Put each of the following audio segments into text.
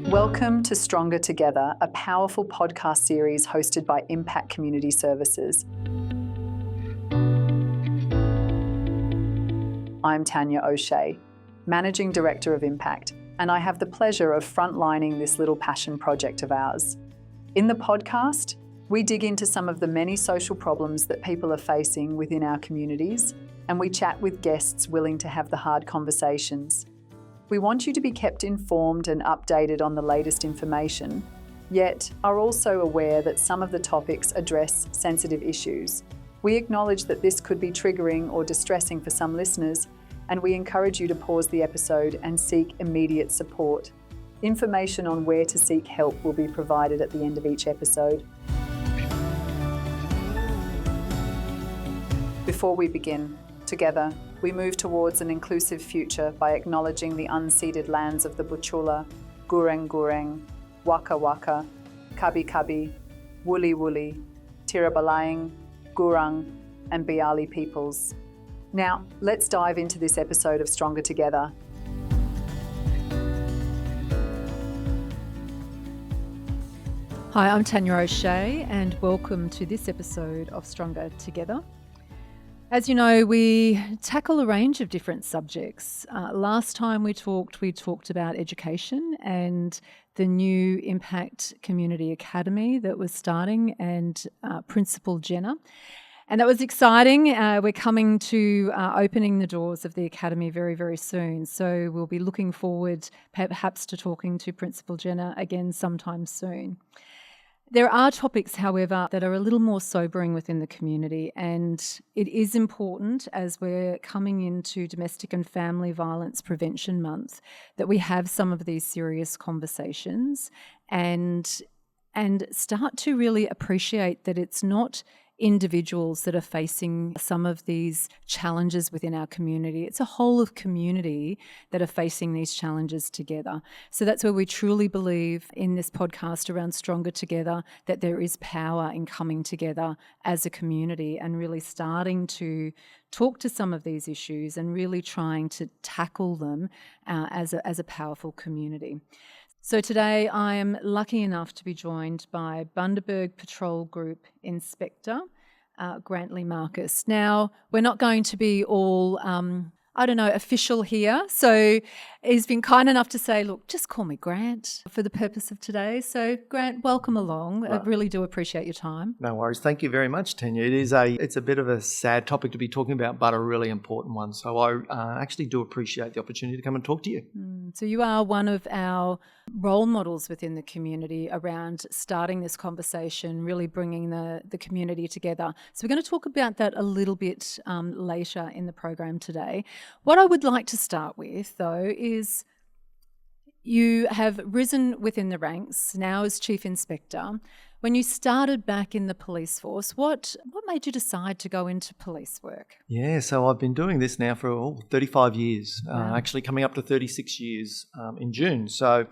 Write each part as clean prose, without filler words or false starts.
Welcome to Stronger Together, a powerful podcast series hosted by Impact Community Services. I'm Tanya O'Shea, Managing Director of Impact, and I have the pleasure of frontlining this little passion project of ours. In the podcast, we dig into some of the many social problems that people are facing within our communities, and we chat with guests willing to have the hard conversations. We want you to be kept informed and updated on the latest information, yet are also aware that some of the topics address sensitive issues. We acknowledge that this could be triggering or distressing for some listeners, and we encourage you to pause the episode and seek immediate support. Information on where to seek help will be provided at the end of each episode. Before we begin, together, we move towards an inclusive future by acknowledging the unceded lands of the Butchulla, Gureng Gureng, Waka Waka, Kabi Kabi, Wuli Wuli, Tirabalaing, Gurung, and Biali peoples. Now, let's dive into this episode of Stronger Together. Hi, I'm Tanya O'Shea, and welcome to this episode of Stronger Together. As you know, we tackle a range of different subjects. Last time we talked about education and the new Impact Community Academy that was starting, and Principal Jenna. And that was exciting. We're coming to opening the doors of the Academy very, very soon. So we'll be looking forward perhaps to talking to Principal Jenna again sometime soon. There are topics, however, that are a little more sobering within the community, and it is important as we're coming into Domestic and Family Violence Prevention Month that we have some of these serious conversations and start to really appreciate that it's not individuals that are facing some of these challenges within our community. It's a whole of community that are facing these challenges together. So that's where we truly believe in this podcast around Stronger Together, that there is power in coming together as a community and really starting to talk to some of these issues and really trying to tackle them as a powerful community. So today I am lucky enough to be joined by Bundaberg Patrol Group Inspector Grantley Marcus. Now, we're not going to be all, official here. So he's been kind enough to say, look, just call me Grant for the purpose of today. So Grant, welcome along. I really do appreciate your time. No worries. Thank you very much, Tanya. It's a bit of a sad topic to be talking about, but a really important one. So I actually do appreciate the opportunity to come and talk to you. So you are one of our role models within the community around starting this conversation, really bringing the community together. So we're going to talk about that a little bit later in the program today. What I would like to start with, though, is you have risen within the ranks now as Chief Inspector. When you started back in the police force, what made you decide to go into police work? Yeah, so I've been doing this now for 35 years, actually coming up to 36 years in June. So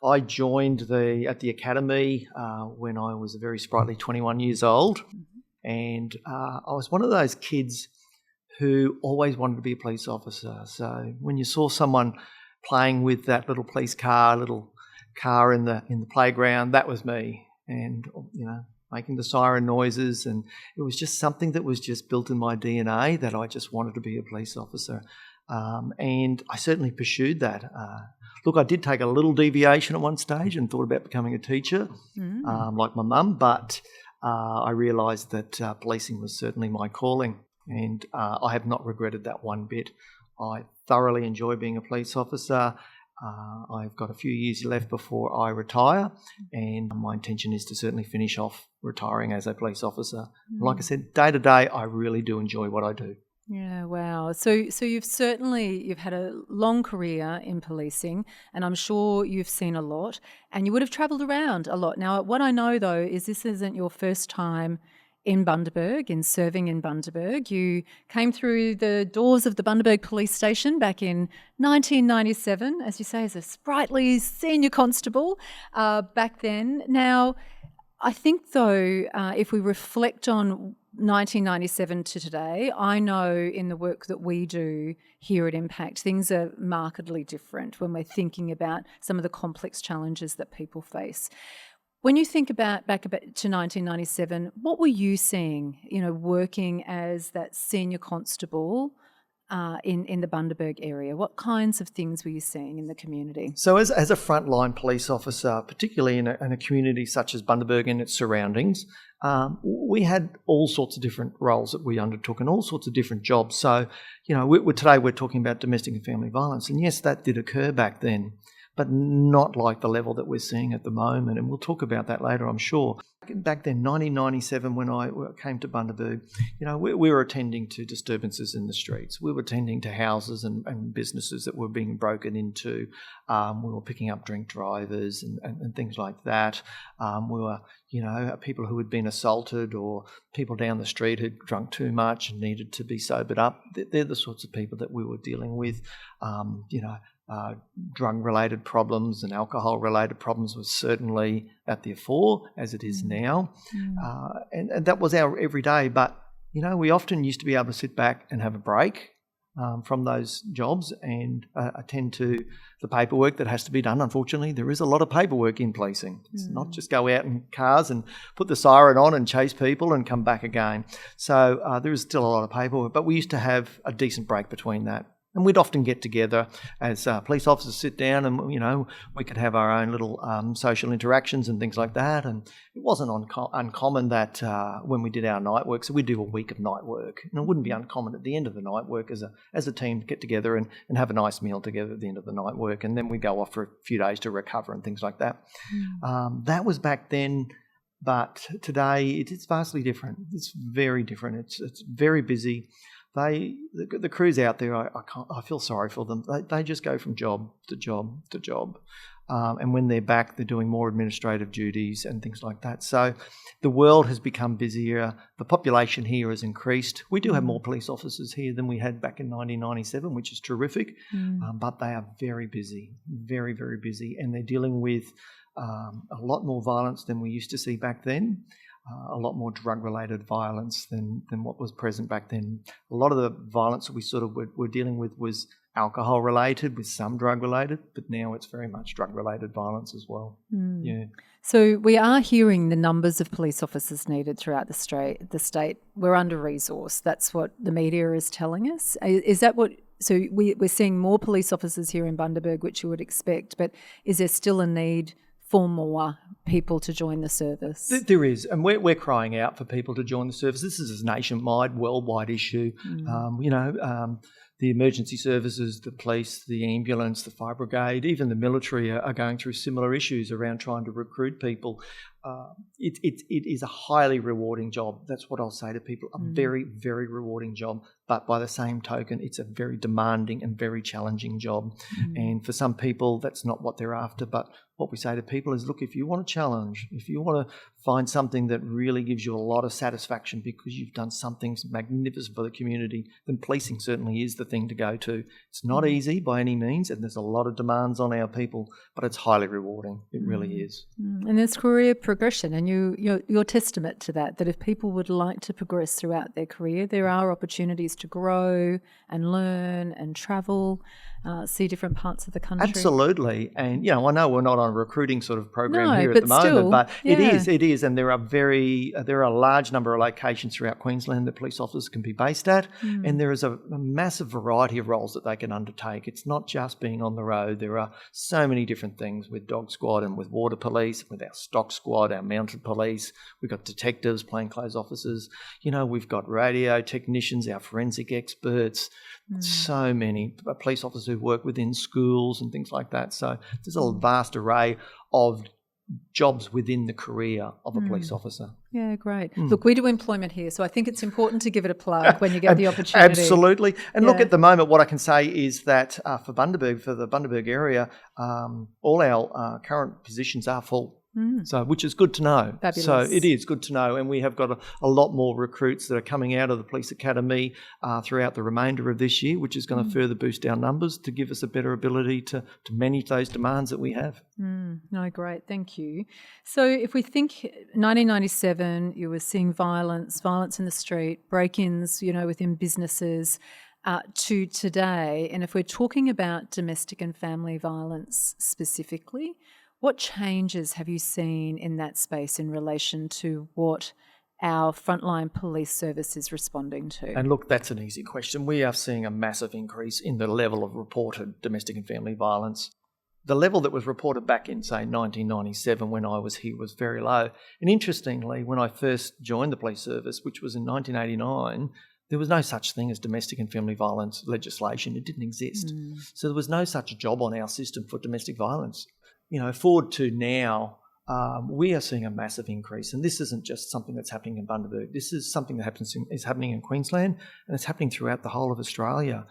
I joined at the academy when I was a very sprightly 21 years old, and I was one of those kids who always wanted to be a police officer. So when you saw someone playing with that little police car, little car in the playground, that was me. And, making the siren noises. And it was just something that was just built in my DNA that I just wanted to be a police officer. And I certainly pursued that. Look, I did take a little deviation at one stage and thought about becoming a teacher, like my mum, but I realised that policing was certainly my calling. And I have not regretted that one bit. I thoroughly enjoy being a police officer. I've got a few years left before I retire, and my intention is to certainly finish off retiring as a police officer. Like I said, day to day, I really do enjoy what I do. Yeah, wow. So you've had a long career in policing, and I'm sure you've seen a lot, and you would have travelled around a lot. Now, what I know, though, is this isn't your first time in Bundaberg, in serving in Bundaberg. You came through the doors of the Bundaberg Police Station back in 1997, as you say, as a sprightly senior constable back then. Now, I think, though, if we reflect on 1997 to today, I know in the work that we do here at Impact, things are markedly different when we're thinking about some of the complex challenges that people face. When you think back to 1997, what were you seeing, working as that senior constable in the Bundaberg area? What kinds of things were you seeing in the community? So as a frontline police officer, particularly in a community such as Bundaberg and its surroundings, we had all sorts of different roles that we undertook and all sorts of different jobs. So, today we're talking about domestic and family violence. And yes, that did occur back then, but not like the level that we're seeing at the moment. And we'll talk about that later, I'm sure. Back then, 1997, when I came to Bundaberg, we were attending to disturbances in the streets. We were attending to houses and businesses that were being broken into. We were picking up drink drivers and things like that. We were, people who had been assaulted or people down the street who'd drunk too much and needed to be sobered up. They're the sorts of people that we were dealing with. Drug-related problems and alcohol-related problems was certainly at the fore, as it is now. And that was our everyday. But, we often used to be able to sit back and have a break from those jobs and attend to the paperwork that has to be done. Unfortunately, there is a lot of paperwork in policing. It's not just go out in cars and put the siren on and chase people and come back again. So there is still a lot of paperwork. But we used to have a decent break between that. And we'd often get together as police officers, sit down and, we could have our own little social interactions and things like that. And it wasn't uncommon that when we did our night work, so we'd do a week of night work. And it wouldn't be uncommon at the end of the night work as a team to get together and have a nice meal together at the end of the night work. And then we'd go off for a few days to recover and things like that. That was back then. But today it's vastly different. It's very different. It's very busy. The crews out there, I feel sorry for them. They just go from job to job to job. And when they're back, they're doing more administrative duties and things like that. So the world has become busier. The population here has increased. We do have more police officers here than we had back in 1997, which is terrific. But they are very busy, very, very busy. And they're dealing with a lot more violence than we used to see back then. A lot more drug-related violence than what was present back then. A lot of the violence that we sort of were dealing with was alcohol-related, with some drug-related, but now it's very much drug-related violence as well. Yeah. So we are hearing the numbers of police officers needed throughout the state. We're under-resourced. That's what the media is telling us. Is that what... So we're seeing more police officers here in Bundaberg, which you would expect, but is there still a need for more people to join the service? There is, and we're crying out for people to join the service. This is a nationwide, worldwide issue. The emergency services, the police, the ambulance, the fire brigade, even the military are going through similar issues around trying to recruit people. It is a highly rewarding job. That's what I'll say to people, a very, very rewarding job. But by the same token, it's a very demanding and very challenging job. And for some people, that's not what they're after. But what we say to people is, look, if you want a challenge, if you want to find something that really gives you a lot of satisfaction because you've done something magnificent for the community, then policing certainly is the thing to go to. It's not easy by any means, and there's a lot of demands on our people, but it's highly rewarding. It really is. And there's career progression, and you're testament to that if people would like to progress throughout their career, there are opportunities to grow and learn and travel, see different parts of the country. Absolutely. And, I know we're not on a recruiting sort of program here at the moment, but it is. And there are a large number of locations throughout Queensland that police officers can be based at. And there is a massive variety of roles that they can undertake. It's not just being on the road. There are so many different things with dog squad and with water police, with our stock squad, our mounted police. We've got detectives, plainclothes officers. We've got radio technicians, our forensic experts. So many police officers who work within schools and things like that. So there's a vast array of jobs within the career of a police officer. Yeah, great. Look, we do employment here, so I think it's important to give it a plug when you get the opportunity. Absolutely. And look, at the moment, what I can say is that for the Bundaberg area, all our current positions are full. So, which is good to know. Fabulous. So it is good to know, and we have got a lot more recruits that are coming out of the police academy throughout the remainder of this year, which is going to further boost our numbers to give us a better ability to manage those demands that we have. No, great, thank you. So if we think 1997, you were seeing violence in the street, break-ins, within businesses, to today, and if we're talking about domestic and family violence specifically, what changes have you seen in that space in relation to what our frontline police service is responding to? And look, that's an easy question. We are seeing a massive increase in the level of reported domestic and family violence. The level that was reported back in, say, 1997 when I was here was very low. And interestingly, when I first joined the police service, which was in 1989, there was no such thing as domestic and family violence legislation. It didn't exist. So there was no such job on our system for domestic violence. Forward to now, we are seeing a massive increase, and this isn't just something that's happening in Bundaberg. This is something that is happening in Queensland, and it's happening throughout the whole of Australia.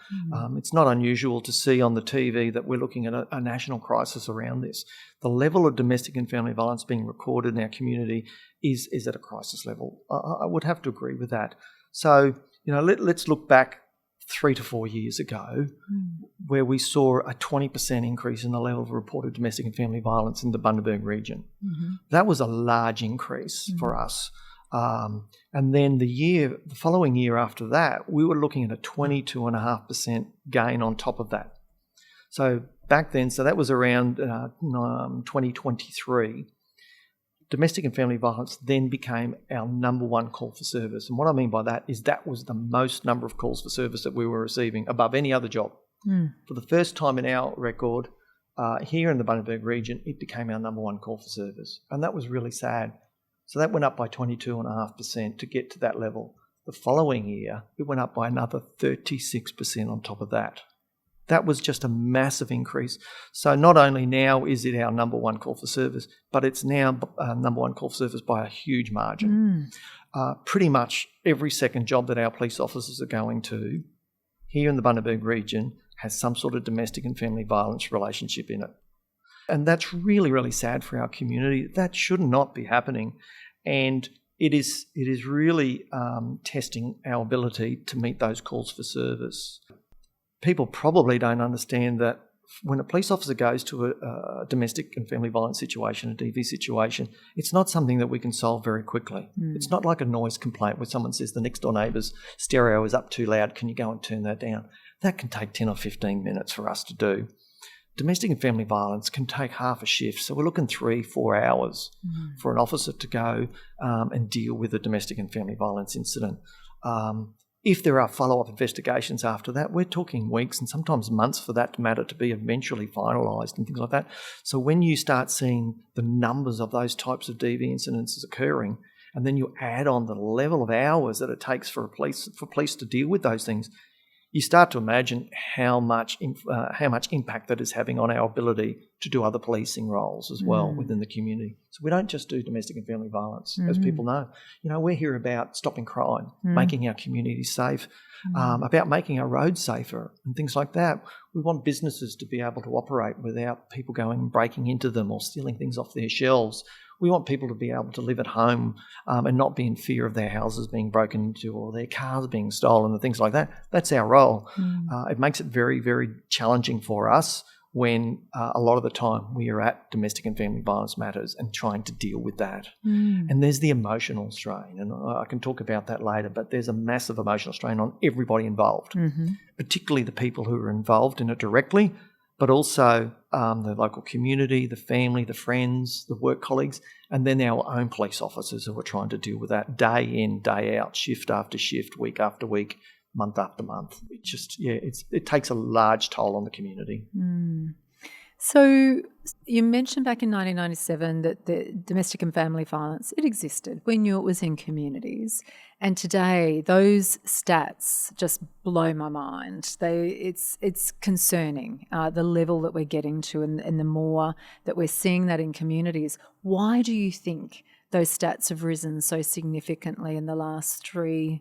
It's not unusual to see on the TV that we're looking at a national crisis around this. The level of domestic and family violence being recorded in our community is at a crisis level. I would have to agree with that. So, let's look back 3 to 4 years ago, where we saw a 20% increase in the level of reported domestic and family violence in the Bundaberg region. That was a large increase for us. And then the following year after that, we were looking at a 22.5% gain on top of that. So back then, that was around 2023. Domestic and family violence then became our number one call for service. And what I mean by that is that was the most number of calls for service that we were receiving above any other job. For the first time in our record, here in the Bundaberg region, it became our number one call for service. And that was really sad. So that went up by 22.5% to get to that level. The following year, it went up by another 36% on top of that. That was just a massive increase. So not only now is it our number one call for service, but it's now number one call for service by a huge margin. Pretty much every second job that our police officers are going to here in the Bundaberg region has some sort of domestic and family violence relationship in it. And that's really, really sad for our community. That should not be happening. And it is really testing our ability to meet those calls for service. People probably don't understand that when a police officer goes to a domestic and family violence situation, a DV situation, it's not something that we can solve very quickly. It's not like a noise complaint where someone says the next door neighbour's stereo is up too loud, can you go and turn that down? That can take 10 or 15 minutes for us to do. Domestic and family violence can take half a shift, so we're looking 3-4 hours for an officer to go and deal with a domestic and family violence incident. If there are follow-up investigations after that, we're talking weeks and sometimes months for that matter to be eventually finalised and things like that. So when you start seeing the numbers of those types of DV incidences occurring, and then you add on the level of hours that it takes for police to deal with those things, you start to imagine how much impact that is having on our ability to do other policing roles as well within the community. So we don't just do domestic and family violence, as people know. We're here about stopping crime, making our communities safe, about making our roads safer and things like that. We want businesses to be able to operate without people going and breaking into them or stealing things off their shelves. We want people to be able to live at home and not be in fear of their houses being broken into or their cars being stolen and things like that. That's our role. It makes it very, very challenging for us when a lot of the time we are at domestic and family violence matters and trying to deal with that. And there's the emotional strain, and I can talk about that later, but there's a massive emotional strain on everybody involved, particularly the people who are involved in it directly, but also the local community, the family, the friends, the work colleagues, and then our own police officers who are trying to deal with that day in, day out, shift after shift, week after week, month after month. It takes a large toll on the community. So you mentioned back in 1997 that the domestic and family violence, it existed. We knew it was in communities. And today those stats just blow my mind. It's concerning, the level that we're getting to and the more that we're seeing that in communities. Why do you think those stats have risen so significantly in the last 3-4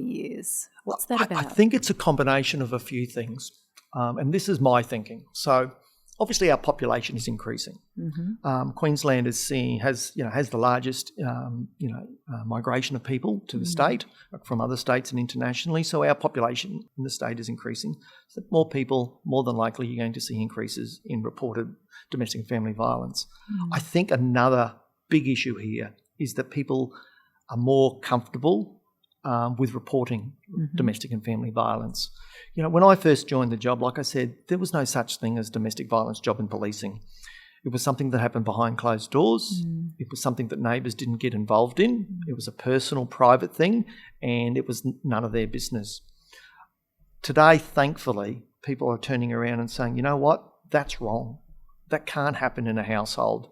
years? What's that about? I think it's a combination of a few things. And this is my thinking. So obviously our population is increasing. Queensland has the largest migration of people to the state from other states and internationally. So our population in the state is increasing. So more people, more than likely, you're going to see increases in reported domestic and family violence. I think another big issue here is that people are more comfortable with reporting domestic and family violence. When I first joined the job, like I said, there was no such thing as domestic violence job in policing. It was something that happened behind closed doors. It was something that neighbours didn't get involved in. It was a personal, private thing, and it was none of their business. Today, thankfully, people are turning around and saying, you know what, that's wrong. That can't happen in a household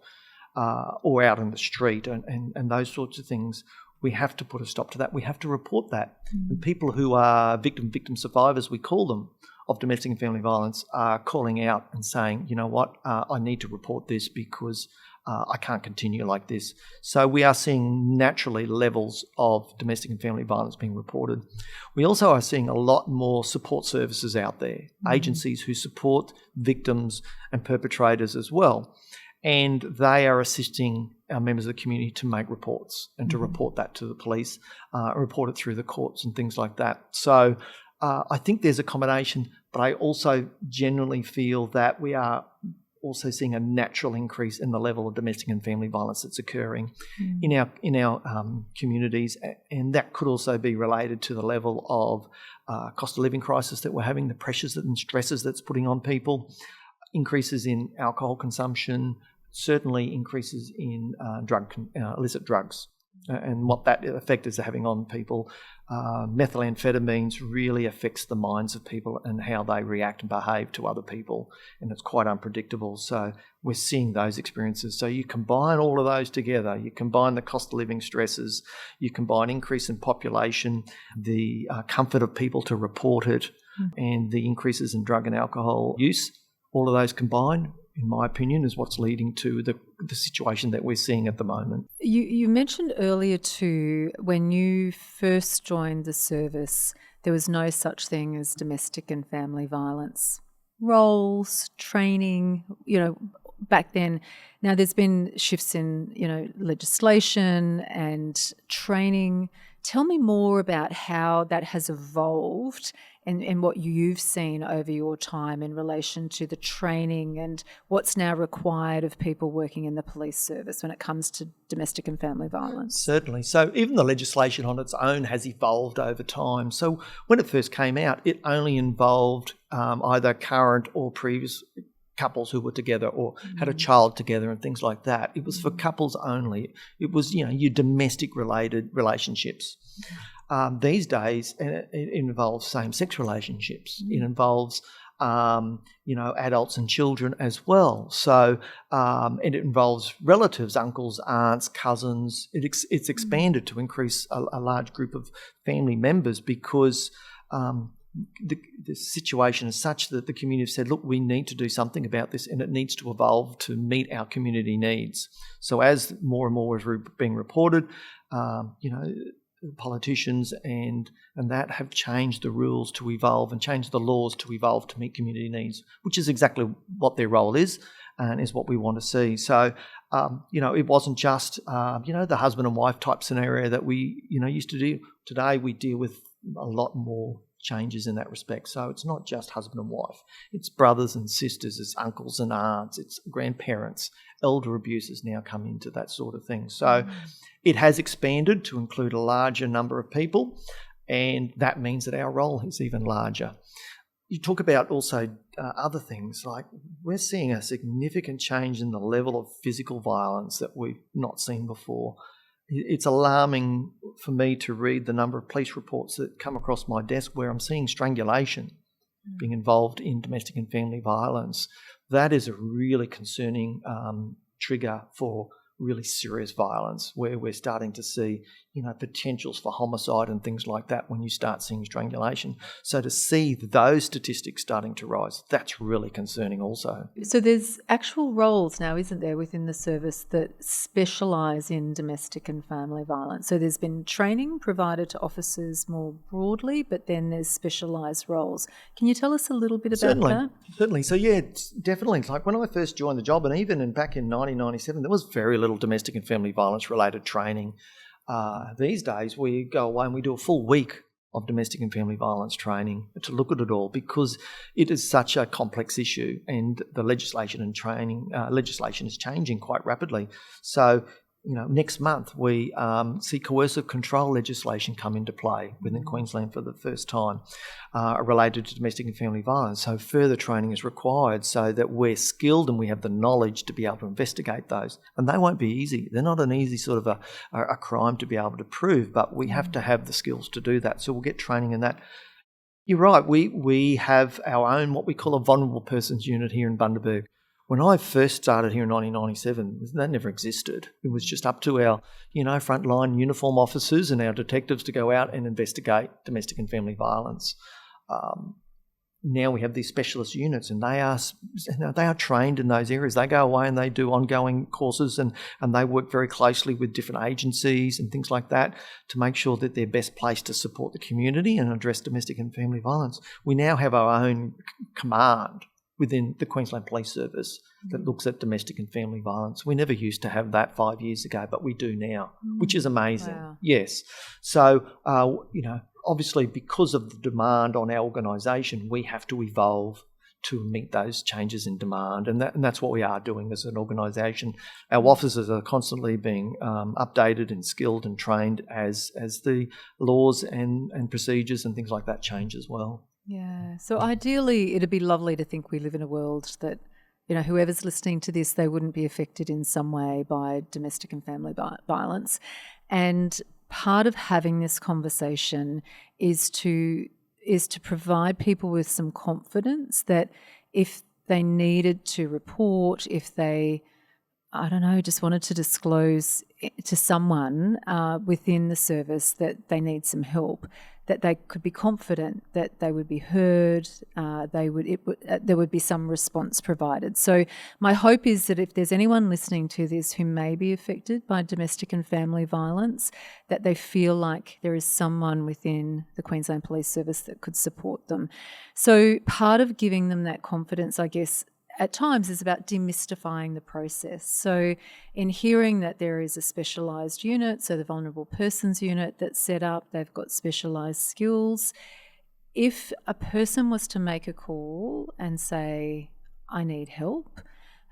or out in the street and those sorts of things. We have to put a stop to that. We have to report that. And people who are victim survivors, we call them, of domestic and family violence are calling out and saying, you know what, I need to report this because I can't continue like this. So we are seeing naturally levels of domestic and family violence being reported. We also are seeing a lot more support services out there, agencies who support victims and perpetrators as well. And they are assisting our members of the community to make reports and to report that to the police, report it through the courts and things like that. So I think there's a combination, but I also generally feel that we are also seeing a natural increase in the level of domestic and family violence that's occurring in our communities, and that could also be related to the level of cost of living crisis that we're having, the pressures and stresses that's putting on people, increases in alcohol consumption, certainly increases in illicit drugs, and what that effect is having on people. Methamphetamines really affects the minds of people and how they react and behave to other people, and it's quite unpredictable. So we're seeing those experiences. So you combine all of those together, you combine the cost of living stresses, you combine increase in population, the comfort of people to report it, and the increases in drug and alcohol use. All of those combined, in my opinion, is what's leading to the situation that we're seeing at the moment. You mentioned earlier too, when you first joined the service, there was no such thing as domestic and family violence. Roles, training, back then. Now there's been shifts in, legislation and training. Tell me more about how that has evolved and what you've seen over your time in relation to the training and what's now required of people working in the police service when it comes to domestic and family violence. Certainly. So even the legislation on its own has evolved over time. So when it first came out, it only involved either current or previous couples who were together or had a child together and things like that. It was for couples only. It was, your domestic related relationships. These days, it involves same-sex relationships. It involves, adults and children as well. So, and it involves relatives, uncles, aunts, cousins. It's expanded to increase a large group of family members because the situation is such that the community have said, look, we need to do something about this, and it needs to evolve to meet our community needs. So as more and more is being reported, politicians and that have changed the rules to evolve and changed the laws to evolve to meet community needs, which is exactly what their role is and is what we want to see. So, it wasn't just, the husband and wife type scenario that we, used to do. Today we deal with a lot more changes in that respect. So it's not just husband and wife. It's brothers and sisters, it's uncles and aunts, it's grandparents. Elder abuse has now come into that sort of thing. So it has expanded to include a larger number of people, and that means that our role is even larger. You talk about also other things, like we're seeing a significant change in the level of physical violence that we've not seen before. It's alarming for me to read the number of police reports that come across my desk where I'm seeing strangulation being involved in domestic and family violence. That is a really concerning trigger for really serious violence, where we're starting to see, potentials for homicide and things like that when you start seeing strangulation. So to see those statistics starting to rise, that's really concerning also. So there's actual roles now, isn't there, within the service that specialise in domestic and family violence? So there's been training provided to officers more broadly, but then there's specialised roles. Can you tell us a little bit about that? Certainly. So yeah, it's definitely. Like when I first joined the job, and even back in 1997, there was very little domestic and family violence related training. These days, we go away and we do a full week of domestic and family violence training to look at it all, because it is such a complex issue, and the legislation and training legislation is changing quite rapidly. So, next month we see coercive control legislation come into play within Queensland for the first time related to domestic and family violence. So further training is required so that we're skilled and we have the knowledge to be able to investigate those. And they won't be easy. They're not an easy sort of a crime to be able to prove, but we have to have the skills to do that. So we'll get training in that. You're right. We have our own, what we call a vulnerable persons unit here in Bundaberg. When I first started here in 1997, that never existed. It was just up to our, frontline uniform officers and our detectives to go out and investigate domestic and family violence. Now we have these specialist units, and they are trained in those areas. They go away and they do ongoing courses, and they work very closely with different agencies and things like that to make sure that they're best placed to support the community and address domestic and family violence. We now have our own command within the Queensland Police Service that looks at domestic and family violence. We never used to have that 5 years ago, but we do now, which is amazing. Wow. Yes. So, obviously because of the demand on our organisation, we have to evolve to meet those changes in demand, and that's what we are doing as an organisation. Our officers are constantly being updated and skilled and trained as the laws and procedures and things like that change as well. Yeah. So ideally, it'd be lovely to think we live in a world that, whoever's listening to this, they wouldn't be affected in some way by domestic and family violence. And part of having this conversation is to provide people with some confidence that if they needed to report, if they, just wanted to disclose to someone within the service that they need some help, that they could be confident that they would be heard, there would be some response provided. So my hope is that if there's anyone listening to this who may be affected by domestic and family violence, that they feel like there is someone within the Queensland Police Service that could support them. So part of giving them that confidence, I guess, at times is about demystifying the process. So in hearing that there is a specialised unit, so the vulnerable persons unit that's set up, they've got specialised skills. If a person was to make a call and say, I need help,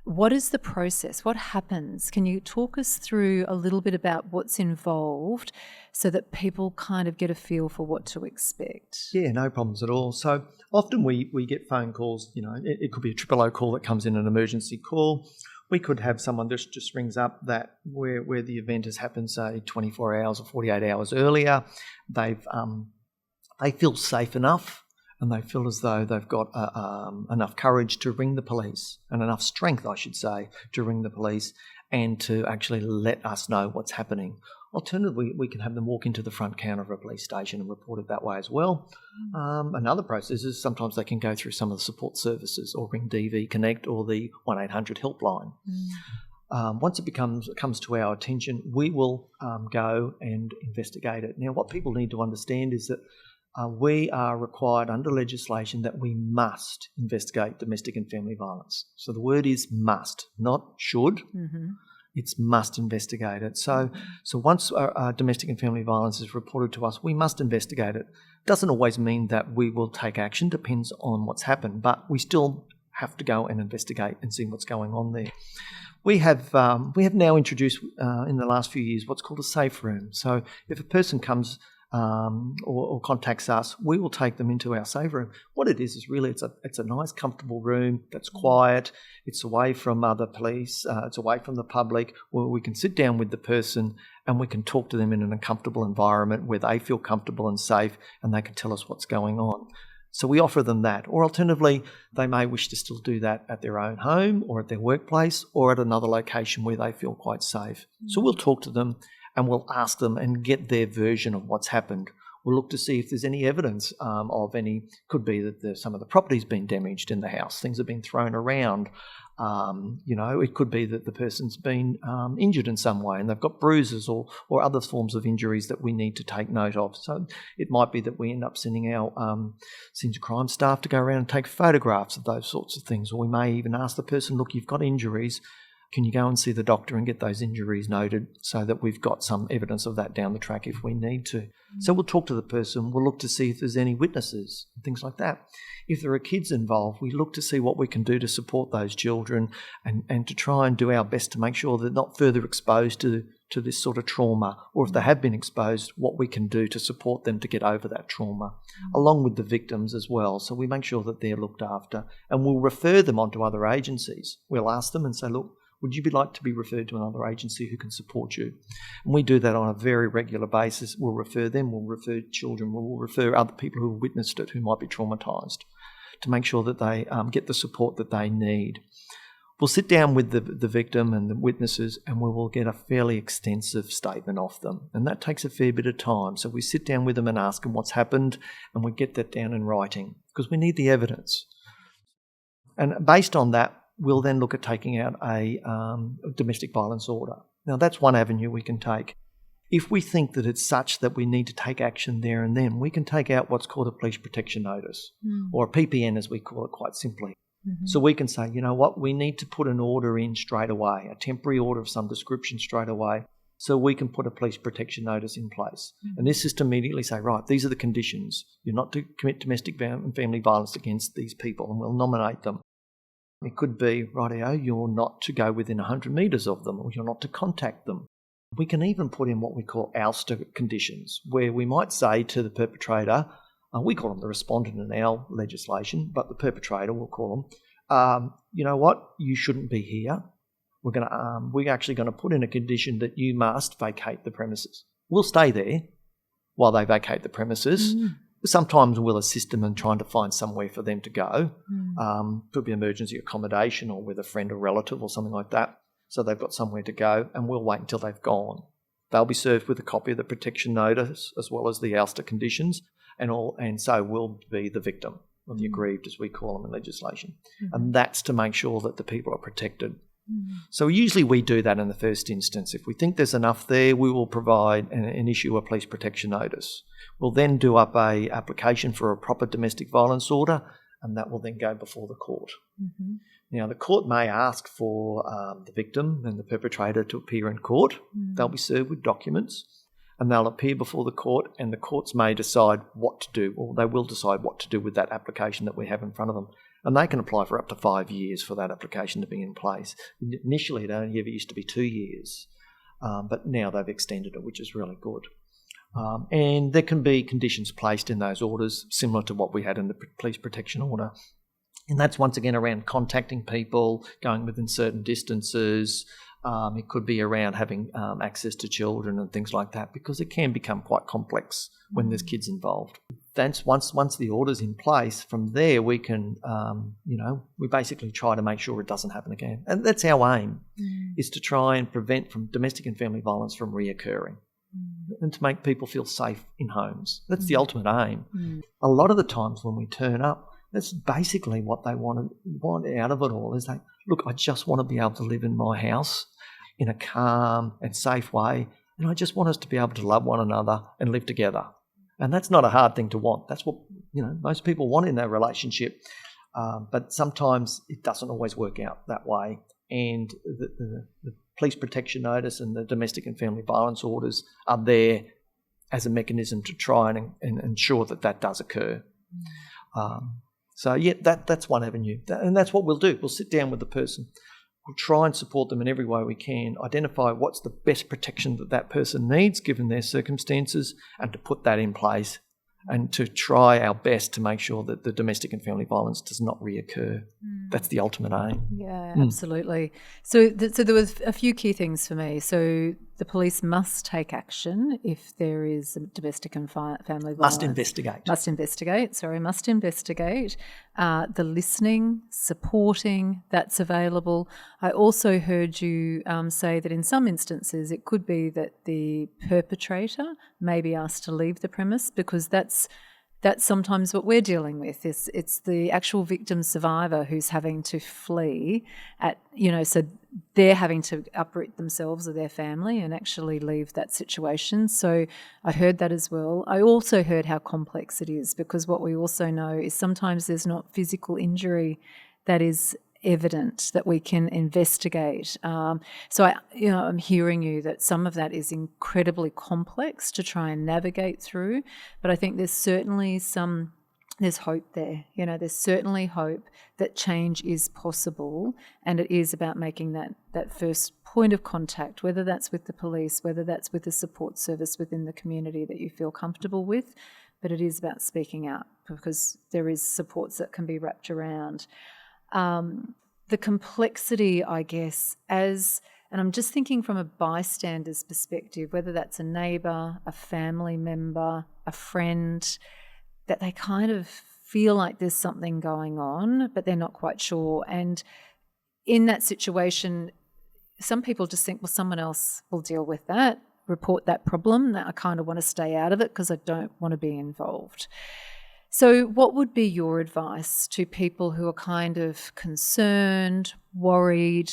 what is the process? What happens? Can you talk us through a little bit about what's involved so that people kind of get a feel for what to expect? Yeah, no problems at all. So often we get phone calls, it could be a 000 call that comes in, an emergency call. We could have someone just rings up that where the event has happened, say 24 hours or 48 hours earlier. They feel safe enough, and they feel as though they've got enough courage to ring the police, and enough strength, I should say, to ring the police and to actually let us know what's happening. Alternatively, we can have them walk into the front counter of a police station and report it that way as well. Another process is sometimes they can go through some of the support services or ring DV Connect or the 1-800 helpline. Once it comes to our attention, we will go and investigate it. Now, what people need to understand is that we are required under legislation that we must investigate domestic and family violence. So the word is must, not should. Mm-hmm. It's must investigate it. So once domestic and family violence is reported to us, we must investigate it. Doesn't always mean that we will take action, depends on what's happened, but we still have to go and investigate and see what's going on there. We have now introduced in the last few years what's called a safe room. So if a person comes or contacts us, we will take them into our safe room. What it is really it's a nice, comfortable room that's quiet. It's away from other police. It's away from the public, where we can sit down with the person and we can talk to them in an uncomfortable environment where they feel comfortable and safe, and they can tell us what's going on. So we offer them that. Or alternatively, they may wish to still do that at their own home or at their workplace or at another location where they feel quite safe. So we'll talk to them and we'll ask them and get their version of what's happened. We'll look to see if there's any evidence of any, could be that some of the property's been damaged in the house, things have been thrown around. It could be that the person's been injured in some way and they've got bruises or other forms of injuries that we need to take note of. So it might be that we end up sending our senior crime staff to go around and take photographs of those sorts of things. Or we may even ask the person, look, you've got injuries. Can you go and see the doctor and get those injuries noted so that we've got some evidence of that down the track if we need to? So we'll talk to the person. We'll look to see if there's any witnesses and things like that. If there are kids involved, we look to see what we can do to support those children and to try and do our best to make sure they're not further exposed to this sort of trauma, or if they have been exposed, what we can do to support them to get over that trauma, along with the victims as well. So we make sure that they're looked after, and we'll refer them on to other agencies. We'll ask them and say, look, would you like to be referred to another agency who can support you? And we do that on a very regular basis. We'll refer them, we'll refer children, we'll refer other people who have witnessed it who might be traumatised to make sure that they get the support that they need. We'll sit down with the victim and the witnesses and we will get a fairly extensive statement off them. And that takes a fair bit of time. So we sit down with them and ask them what's happened and we get that down in writing because we need the evidence. And based on that, we'll then look at taking out a domestic violence order. Now, that's one avenue we can take. If we think that it's such that we need to take action there and then, we can take out what's called a police protection notice, or a PPN as we call it quite simply. So we can say, you know what, we need to put an order in straight away, a temporary order of some description straight away, so we can put a police protection notice in place. And this is to immediately say, right, these are the conditions. You're not to commit domestic and family violence against these people, and we'll nominate them. It could be, rightio, you're not to go within 100 metres of them, or you're not to contact them. We can even put in what we call ouster conditions, where we might say to the perpetrator, we call them the respondent in our legislation, but the perpetrator, we'll call them, you know what, you shouldn't be here. We're actually going to put in a condition that you must vacate the premises. We'll stay there while they vacate the premises. Sometimes we'll assist them in trying to find somewhere for them to go. Could be emergency accommodation or with a friend or relative or something like that. So they've got somewhere to go and we'll wait until they've gone. They'll be served with a copy of the protection notice as well as the ouster conditions and so we'll be the victim or the aggrieved as we call them in legislation. And that's to make sure that the people are protected. So usually we do that in the first instance. If we think there's enough there, we will provide and issue a police protection notice. We'll then do up a application for a proper domestic violence order, and that will then go before the court. Now, the court may ask for the victim and the perpetrator to appear in court. They'll be served with documents, and they'll appear before the court, and the courts may decide what to do, or they will decide what to do with that application that we have in front of them. And they can apply for up to 5 years for that application to be in place. Initially, it only ever used to be 2 years, but now they've extended it, which is really good. And there can be conditions placed in those orders similar to what we had in the police protection order. And that's once again around contacting people, going within certain distances. It could be around having access to children and things like that, because it can become quite complex when there's kids involved. That's once the order's in place, from there we can, we basically try to make sure it doesn't happen again. And that's our aim, is to try and prevent from domestic and family violence from reoccurring. And to make people feel safe in homes. That's the ultimate aim. A lot of the times when we turn up, that's basically what they want out of it all, is like, look, I just want to be able to live in my house in a calm and safe way, and I just want us to be able to love one another and live together. And that's not a hard thing to want. That's what most people want in their relationship, but sometimes it doesn't always work out that way. And the police protection notice and the domestic and family violence orders are there as a mechanism to try and ensure that does occur. That's one avenue. And that's what we'll do. We'll sit down with the person. We'll try and support them in every way we can, identify what's the best protection that person needs given their circumstances, and to put that in place and to try our best to make sure that the domestic and family violence does not reoccur. That's the ultimate aim. Yeah, absolutely. So there were a few key things for me. So the police must take action if there is domestic and family violence. Must investigate. Must investigate. The listening, supporting, that's available. I also heard you say that in some instances it could be that the perpetrator may be asked to leave the premise, because that's sometimes what we're dealing with. It's the actual victim survivor who's having to flee so they're having to uproot themselves or their family and actually leave that situation. So I heard that as well. I also heard how complex it is, because what we also know is sometimes there's not physical injury that is evident that we can investigate. So I'm hearing you that some of that is incredibly complex to try and navigate through, but I think there's certainly there's hope there. There's certainly hope that change is possible, and it is about making that first point of contact, whether that's with the police, whether that's with the support service within the community that you feel comfortable with, but it is about speaking out, because there is supports that can be wrapped around. The complexity, I guess, and I'm just thinking from a bystander's perspective, whether that's a neighbour, a family member, a friend, that they kind of feel like there's something going on, but they're not quite sure. And in that situation, some people just think, well, someone else will deal with that, report that problem, that I kind of want to stay out of it because I don't want to be involved. So what would be your advice to people who are kind of concerned, worried,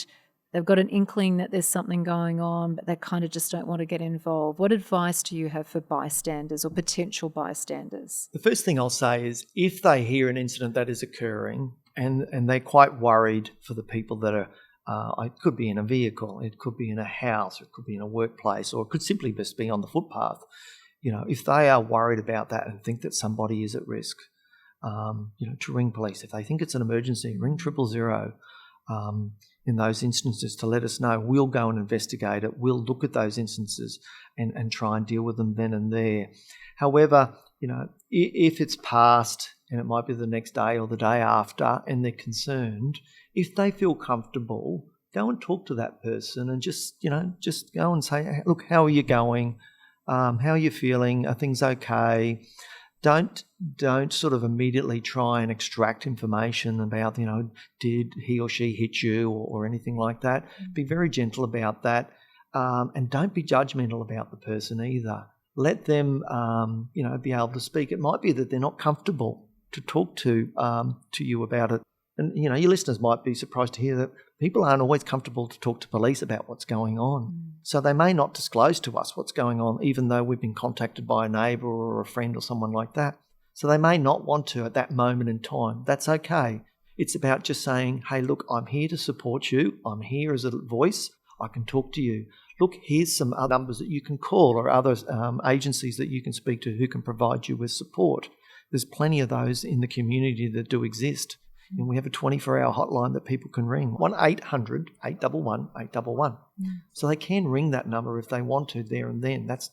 they've got an inkling that there's something going on, but they kind of just don't want to get involved? What advice do you have for bystanders or potential bystanders? The first thing I'll say is, if they hear an incident that is occurring and they're quite worried for the people that are, it could be in a vehicle, it could be in a house, it could be in a workplace, or it could simply just be on the footpath. If they are worried about that and think that somebody is at risk, to ring police. If they think it's an emergency, ring 000. In those instances, to let us know. We'll go and investigate it. We'll look at those instances and try and deal with them then and there. However, if it's past, and it might be the next day or the day after, and they're concerned, if they feel comfortable, go and talk to that person and just go and say, look, how are you going? How are you feeling? Are things okay? Don't sort of immediately try and extract information about, did he or she hit you or anything like that. Be very gentle about that, and don't be judgmental about the person either. Let them, be able to speak. It might be that they're not comfortable to talk to you about it. And, your listeners might be surprised to hear that people aren't always comfortable to talk to police about what's going on. So they may not disclose to us what's going on, even though we've been contacted by a neighbour or a friend or someone like that. So they may not want to at that moment in time. That's okay. It's about just saying, hey, look, I'm here to support you. I'm here as a voice. I can talk to you. Look, here's some other numbers that you can call, or other agencies that you can speak to who can provide you with support. There's plenty of those in the community that do exist. And we have a 24-hour hotline that people can ring, 1-800-811-811. So they can ring that number if they want to there and then. That's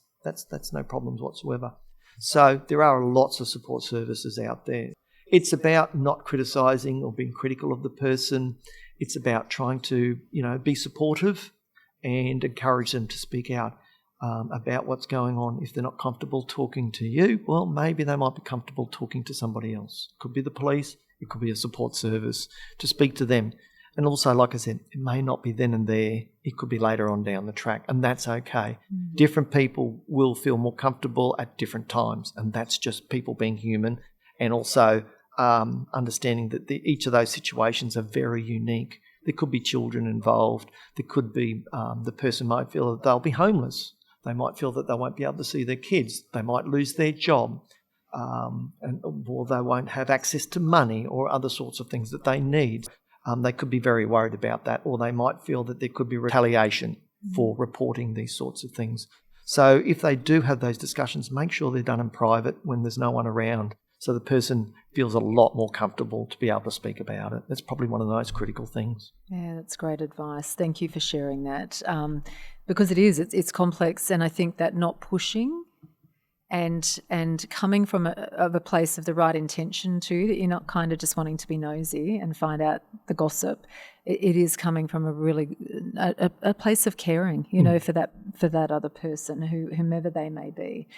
no problems whatsoever. So there are lots of support services out there. It's about not criticising or being critical of the person. It's about trying to, be supportive and encourage them to speak out about what's going on. If they're not comfortable talking to you, well, maybe they might be comfortable talking to somebody else. It could be the police. It could be a support service, to speak to them. And also, like I said, it may not be then and there. It could be later on down the track, and that's okay. Different people will feel more comfortable at different times, and that's just people being human, and also understanding that each of those situations are very unique. There could be children involved. There could be the person might feel that they'll be homeless. They might feel that they won't be able to see their kids. They might lose their job. Or they won't have access to money or other sorts of things that they need. They could be very worried about that, or they might feel that there could be retaliation for reporting these sorts of things. So if they do have those discussions, make sure they're done in private when there's no one around, so the person feels a lot more comfortable to be able to speak about it. That's probably one of the most critical things. Yeah, that's great advice. Thank you for sharing that, because it's complex, and I think that not pushing and coming from a place of the right intention too, that you're not kind of just wanting to be nosy and find out the gossip. It is coming from a really a place of caring, for that other person, whomever they may be.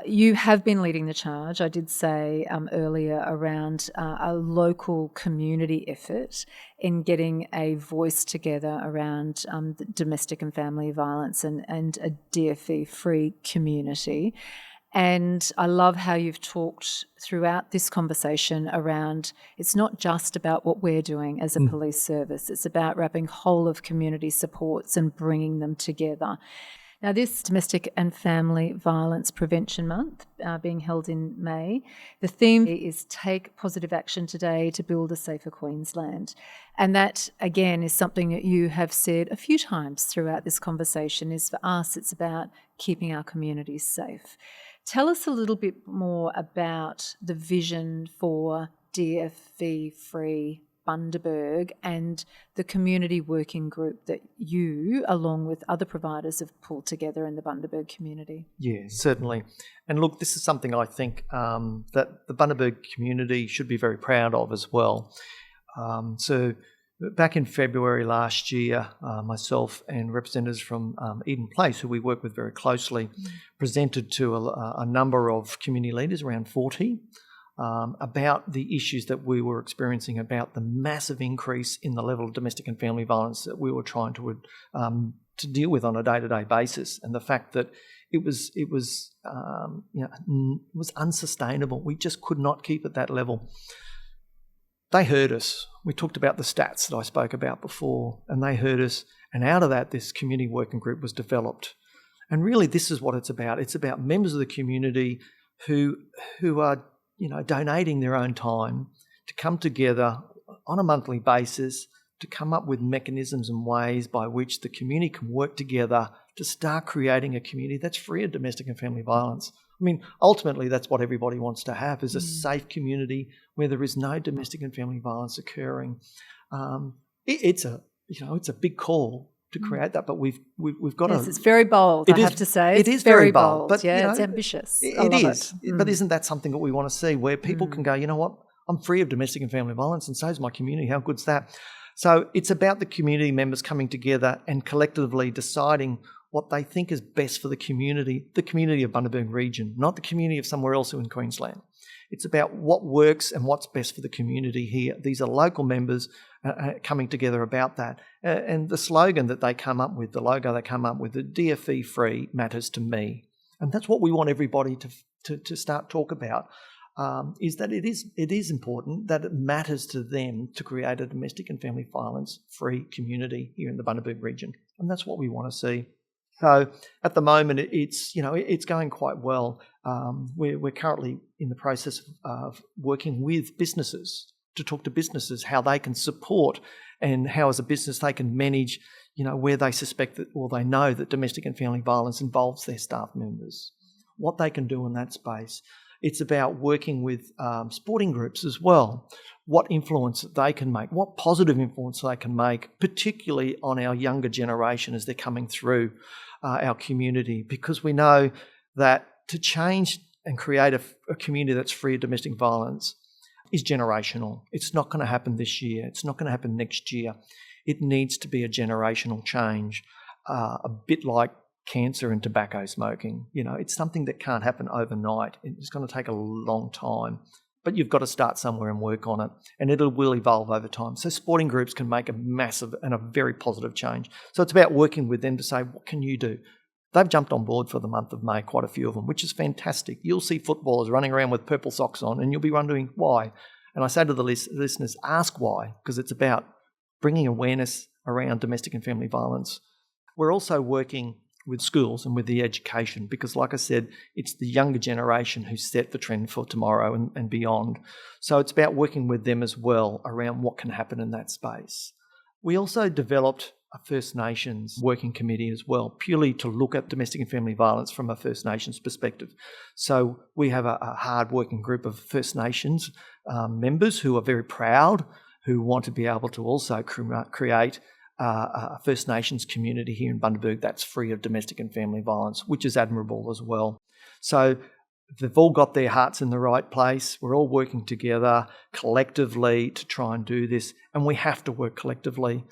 You have been leading the charge, I did say earlier, around a local community effort in getting a voice together around domestic and family violence and a DFV free community. And I love how you've talked throughout this conversation around it's not just about what we're doing as a police service, it's about wrapping whole of community supports and bringing them together. Now, this Domestic and Family Violence Prevention Month being held in May, the theme is Take Positive Action Today to Build a Safer Queensland. And that, again, is something that you have said a few times throughout this conversation, is for us, it's about keeping our communities safe. Tell us a little bit more about the vision for DFV Free Bundaberg and the community working group that you, along with other providers, have pulled together in the Bundaberg community. Yeah, certainly. And look, this is something I think that the Bundaberg community should be very proud of as well. So back in February last year, myself and representatives from Eden Place, who we work with very closely, presented to a number of community leaders, around 40, about the issues that we were experiencing, about the massive increase in the level of domestic and family violence that we were trying to deal with on a day-to-day basis, and the fact that it was unsustainable. We just could not keep at that level. They heard us. We talked about the stats that I spoke about before, and they heard us. And out of that, this community working group was developed. And really, this is what it's about. It's about members of the community who are donating their own time to come together on a monthly basis to come up with mechanisms and ways by which the community can work together to start creating a community that's free of domestic and family violence. I mean, ultimately, that's what everybody wants to have, is a safe community where there is no domestic and family violence occurring. It's a big call to create that, but we've got to. Yes, it's very bold. I have to say, it is very bold, but it's ambitious. It is. But isn't that something that we want to see, where people can go, you know what, I'm free of domestic and family violence, and so is my community. How good's that? So it's about the community members coming together and collectively deciding what they think is best for the community of Bundaberg region, not the community of somewhere else in Queensland. It's about what works and what's best for the community here. These are local members coming together about that. And the slogan that they come up with, the logo they come up with, the DFV Free Matters to me. And that's what we want everybody to start talk about, is that it is important that it matters to them to create a domestic and family violence free community here in the Bundaberg region. And that's what we want to see. So at the moment, it's going quite well. We're currently in the process of working with businesses to talk to businesses how they can support, and how as a business they can manage, where they suspect that, or they know that domestic and family violence involves their staff members, what they can do in that space. It's about working with sporting groups as well, what influence they can make, what positive influence they can make, particularly on our younger generation as they're coming through our community, because we know that to change and create a community that's free of domestic violence is generational. It's not going to happen this year. It's not going to happen next year. It needs to be a generational change, a bit like cancer and tobacco smoking. It's something that can't happen overnight. It's going to take a long time, but you've got to start somewhere and work on it, and it will evolve over time. So sporting groups can make a massive and a very positive change. So it's about working with them to say, what can you do? They've jumped on board for the month of May, quite a few of them, which is fantastic. You'll see footballers running around with purple socks on, and you'll be wondering why. And I say to the listeners, ask why, because it's about bringing awareness around domestic and family violence. We're also working with schools and with the education, because like I said, it's the younger generation who set the trend for tomorrow and beyond. So it's about working with them as well around what can happen in that space. We also developed a First Nations working committee as well, purely to look at domestic and family violence from a First Nations perspective. So we have a hard-working group of First Nations members who are very proud, who want to be able to also create a First Nations community here in Bundaberg that's free of domestic and family violence, which is admirable as well. So they've all got their hearts in the right place. We're all working together collectively to try and do this, and we have to work collectively.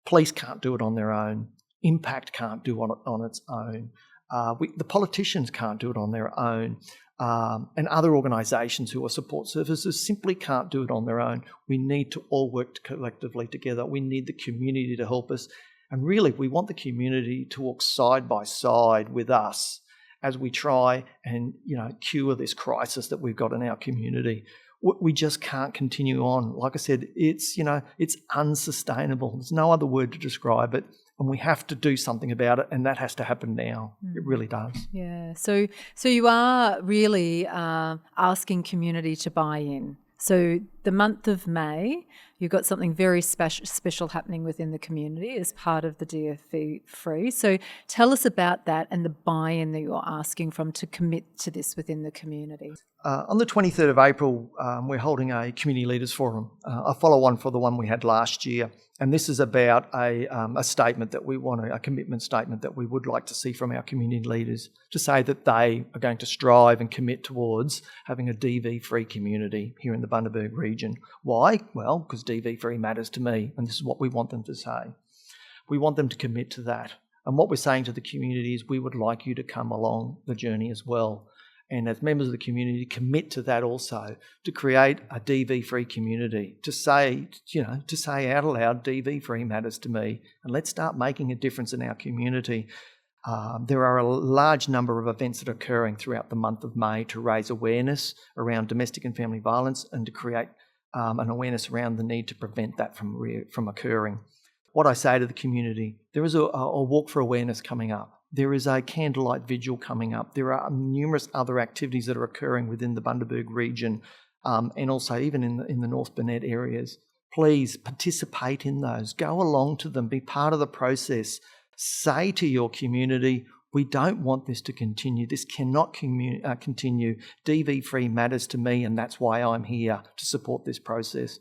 Police can't do it on their own. Impact can't do it on its own. The politicians can't do it on their own. And other organisations who are support services simply can't do it on their own. We need to all work collectively together. We need the community to help us. And really, we want the community to walk side by side with us as we try and, cure this crisis that we've got in our community. We just can't continue on. Like I said, it's unsustainable. There's no other word to describe it. And we have to do something about it, and that has to happen now. It really does. Yeah. So you are really asking community to buy in. So the month of May, you've got something very special happening within the community as part of the DFV Free. So tell us about that and the buy-in that you're asking from to commit to this within the community. On the 23rd of April, we're holding a Community Leaders Forum, a follow-on for the one we had last year. And this is about a statement that we want, a commitment statement that we would like to see from our community leaders to say that they are going to strive and commit towards having a DV-free community here in the Bundaberg region. Why? Well, because DV-free matters to me, and this is what we want them to say. We want them to commit to that. And what we're saying to the community is we would like you to come along the journey as well. And as members of the community, commit to that also, to create a DV-free community, to say out aloud, DV-free matters to me, and let's start making a difference in our community. There are a large number of events that are occurring throughout the month of May to raise awareness around domestic and family violence and to create an awareness around the need to prevent that from occurring. What I say to the community, there is a walk for awareness coming up. There is a candlelight vigil coming up. There are numerous other activities that are occurring within the Bundaberg region and also even in the North Burnett areas. Please participate in those. Go along to them. Be part of the process. Say to your community, we don't want this to continue. This cannot continue. DV-free matters to me, and that's why I'm here to support this process.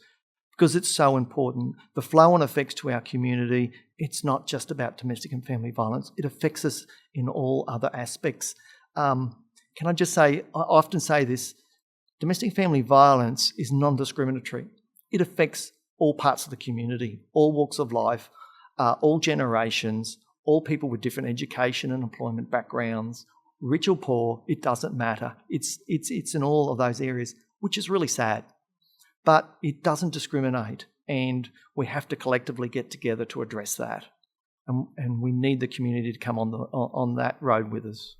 Because it's so important. The flow-on effects to our community, it's not just about domestic and family violence. It affects us in all other aspects. Can I just say, I often say this, domestic and family violence is non-discriminatory. It affects all parts of the community, all walks of life, all generations, all people with different education and employment backgrounds, rich or poor, it doesn't matter. It's in all of those areas, which is really sad. But it doesn't discriminate, and we have to collectively get together to address that. And we need the community to come on that road with us.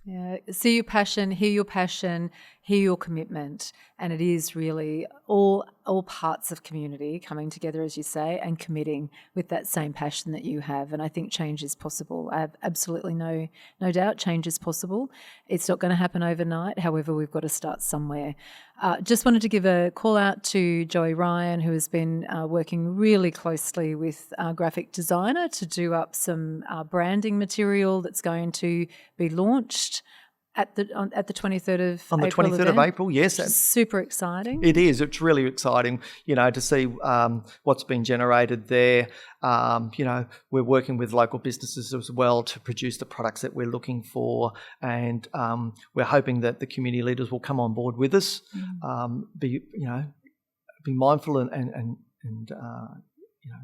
Yeah, see your passion, hear your commitment, and it is really all parts of community coming together, as you say, and committing with that same passion that you have. And I think change is possible. I have absolutely no doubt change is possible. It's not going to happen overnight. However, we've got to start somewhere. Just wanted to give a call out to Joey Ryan, who has been working really closely with our graphic designer to do up some branding material that's going to be launched at the 23rd of April. On the 23rd of April, yes. Super exciting. It is. It's really exciting, to see what's been generated there. We're working with local businesses as well to produce the products that we're looking for, and we're hoping that the community leaders will come on board with us, be mindful and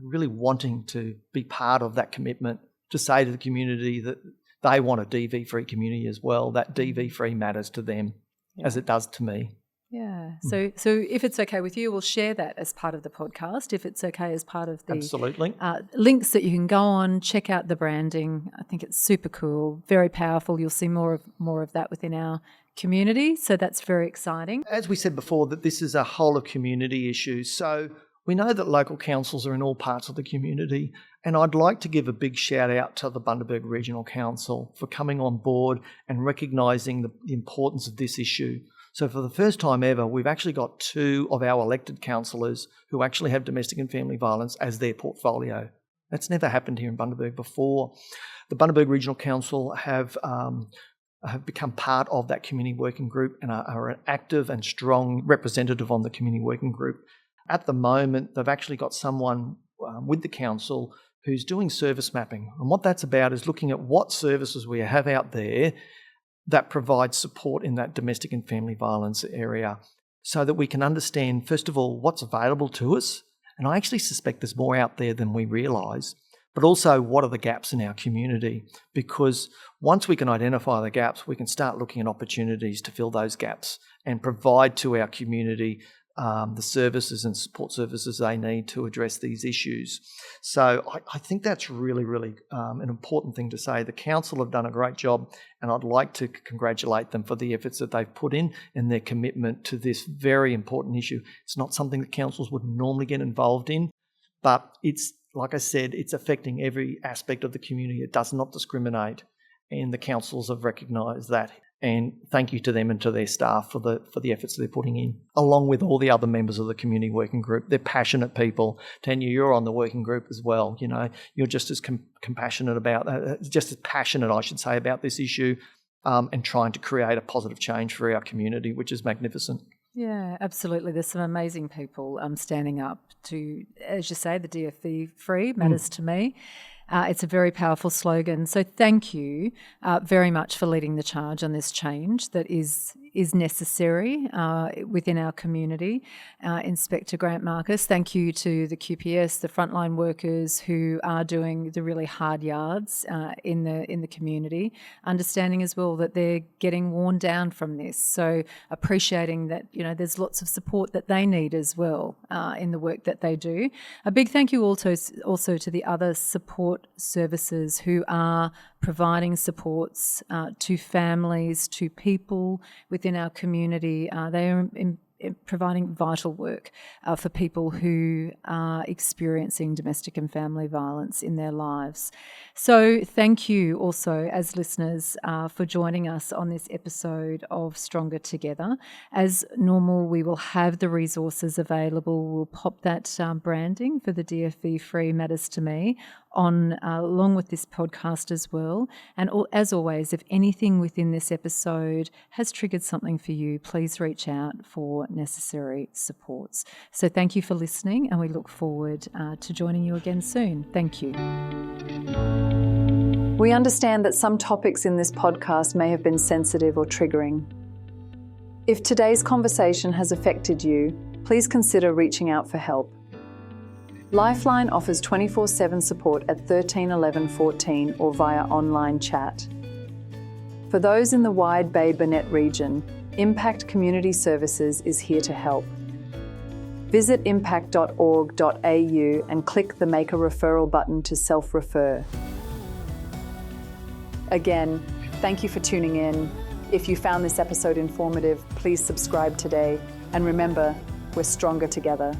really wanting to be part of that commitment to say to the community that they want a DV-free community as well. That DV-free matters to them as it does to me. Yeah. So if it's okay with you, we'll share that as part of the podcast. If it's okay as part of the absolutely links that you can go on, check out the branding. I think it's super cool, very powerful. You'll see more of that within our community. So that's very exciting. As we said before, that this is a whole of community issue. So we know that local councils are in all parts of the community, and I'd like to give a big shout out to the Bundaberg Regional Council for coming on board and recognising the importance of this issue. So for the first time ever, we've actually got 2 of our elected councillors who actually have domestic and family violence as their portfolio. That's never happened here in Bundaberg before. The Bundaberg Regional Council have become part of that community working group and are an active and strong representative on the community working group. At the moment, they've actually got someone with the council who's doing service mapping. And what that's about is looking at what services we have out there that provides support in that domestic and family violence area so that we can understand, first of all, what's available to us. And I actually suspect there's more out there than we realise, but also what are the gaps in our community? Because once we can identify the gaps, we can start looking at opportunities to fill those gaps and provide to our community the services and support services they need to address these issues. So I think that's really, really an important thing to say. The council have done a great job, and I'd like to congratulate them for the efforts that they've put in and their commitment to this very important issue. It's not something that councils would normally get involved in, but it's, like I said, it's affecting every aspect of the community. It does not discriminate, and the councils have recognised that. And thank you to them and to their staff for the efforts they're putting in, along with all the other members of the community working group. They're passionate people. Tanya, you're on the working group as well. You know, you're just as compassionate about, just as passionate, I should say, about this issue, and trying to create a positive change for our community, which is magnificent. Yeah, absolutely. There's some amazing people standing up to, as you say, the DFV Free Matters to me. It's a very powerful slogan. So thank you very much for leading the charge on this change that is necessary within our community. Inspector Grant Marcus, thank you to the QPS, the frontline workers who are doing the really hard yards in the community, understanding as well that they're getting worn down from this. So appreciating that, you know, there's lots of support that they need as well in the work that they do. A big thank you also to the other support services who are providing supports to families, to people within our community. They are providing vital work for people who are experiencing domestic and family violence in their lives. So thank you also as listeners for joining us on this episode of Stronger Together. As normal, we will have the resources available. We'll pop that branding for the DFV Free Matters to Me on along with this podcast as well. And as always, if anything within this episode has triggered something for you, please reach out for necessary supports. So thank you for listening, and we look forward to joining you again soon. Thank you. We understand that some topics in this podcast may have been sensitive or triggering. If today's conversation has affected you, please consider reaching out for help. Lifeline offers 24/7 support at 13 11 14 or via online chat. For those in the Wide Bay Burnett region, Impact Community Services is here to help. Visit impact.org.au and click the Make a Referral button to self-refer. Again, thank you for tuning in. If you found this episode informative, please subscribe today. And remember, we're stronger together.